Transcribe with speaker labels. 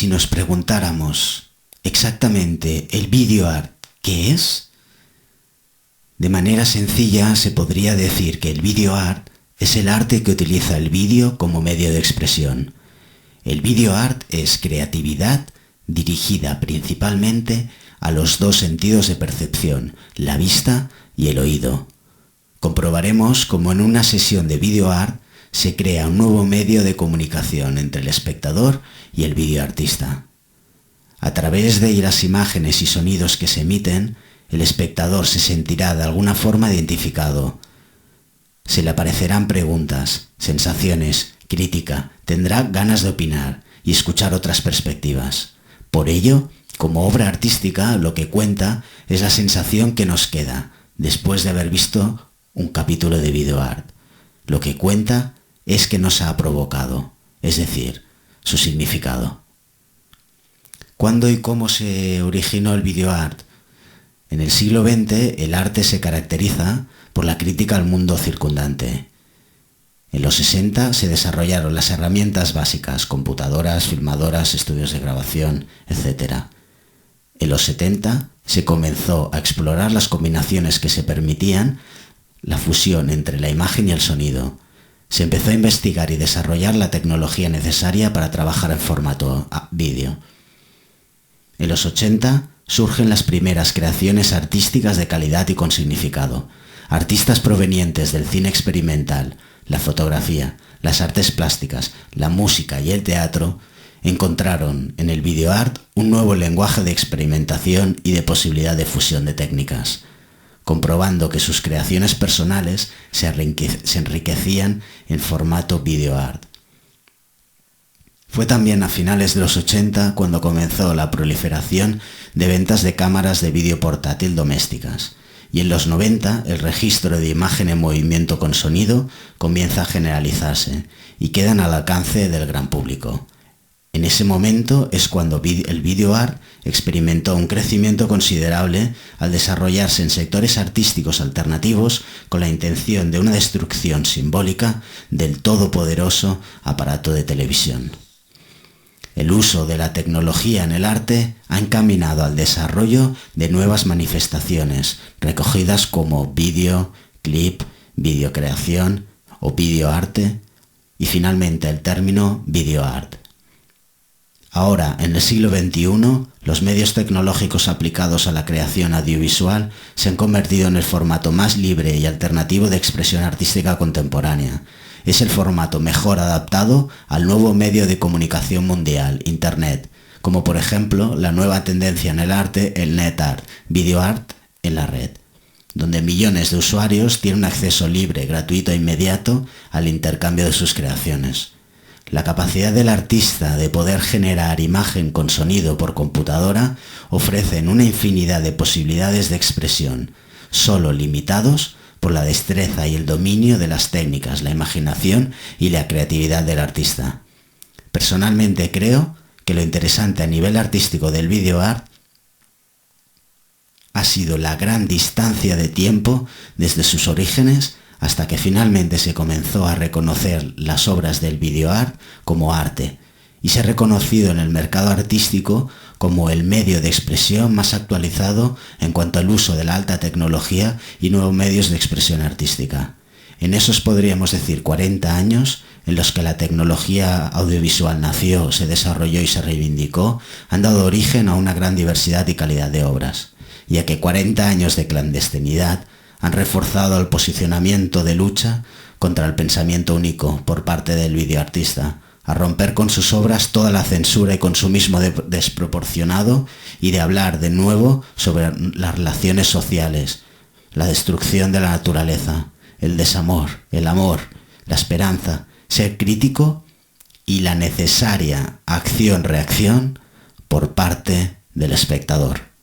Speaker 1: si nos preguntáramos exactamente el video art, ¿qué es? De manera sencilla se podría decir que el video art es el arte que utiliza el vídeo como medio de expresión. El video art es creatividad dirigida principalmente a los dos sentidos de percepción, la vista y el oído. Comprobaremos cómo en una sesión de video art se crea un nuevo medio de comunicación entre el espectador y el videoartista. A través de las imágenes y sonidos que se emiten, el espectador se sentirá de alguna forma identificado. Se le aparecerán preguntas, sensaciones, crítica, tendrá ganas de opinar y escuchar otras perspectivas. Por ello, como obra artística, lo que cuenta es la sensación que nos queda después de haber visto un capítulo de video art. Lo que cuenta es que nos ha provocado, es decir, su significado. ¿Cuándo y cómo se originó el video art? En el siglo XX el arte se caracteriza por la crítica al mundo circundante. En los 60 se desarrollaron las herramientas básicas, computadoras, filmadoras, estudios de grabación, etc. En los 70 se comenzó a explorar las combinaciones que se permitían la fusión entre la imagen y el sonido. Se empezó a investigar y desarrollar la tecnología necesaria para trabajar en formato vídeo. En los 80 surgen las primeras creaciones artísticas de calidad y con significado. Artistas provenientes del cine experimental, la fotografía, las artes plásticas, la música y el teatro encontraron en el video art un nuevo lenguaje de experimentación y de posibilidad de fusión de técnicas, comprobando que sus creaciones personales se enriquecían en formato video art. Fue también a finales de los 80 cuando comenzó la proliferación de ventas de cámaras de vídeo portátil domésticas, y en los 90 el registro de imagen en movimiento con sonido comienza a generalizarse y quedan al alcance del gran público. En ese momento es cuando el video art experimentó un crecimiento considerable al desarrollarse en sectores artísticos alternativos con la intención de una destrucción simbólica del todopoderoso aparato de televisión. El uso de la tecnología en el arte ha encaminado al desarrollo de nuevas manifestaciones, recogidas como vídeo, clip, videocreación o videoarte, y finalmente el término video art. Ahora, en el siglo XXI, los medios tecnológicos aplicados a la creación audiovisual se han convertido en el formato más libre y alternativo de expresión artística contemporánea. Es el formato mejor adaptado al nuevo medio de comunicación mundial, Internet, como por ejemplo la nueva tendencia en el arte, el net art, video art en la red, donde millones de usuarios tienen acceso libre, gratuito e inmediato al intercambio de sus creaciones. La capacidad del artista de poder generar imagen con sonido por computadora ofrecen una infinidad de posibilidades de expresión, solo limitados por la destreza y el dominio de las técnicas, la imaginación y la creatividad del artista. Personalmente creo que lo interesante a nivel artístico del video art ha sido la gran distancia de tiempo desde sus orígenes hasta que finalmente se comenzó a reconocer las obras del video art como arte y se ha reconocido en el mercado artístico como el medio de expresión más actualizado en cuanto al uso de la alta tecnología y nuevos medios de expresión artística. En esos podríamos decir 40 años en los que la tecnología audiovisual nació, se desarrolló y se reivindicó, han dado origen a una gran diversidad y calidad de obras, ya que 40 años de clandestinidad han reforzado el posicionamiento de lucha contra el pensamiento único por parte del videoartista, a romper con sus obras toda la censura y consumismo desproporcionado y de hablar de nuevo sobre las relaciones sociales, la destrucción de la naturaleza, el desamor, el amor, la esperanza, ser crítico y la necesaria acción-reacción por parte del espectador.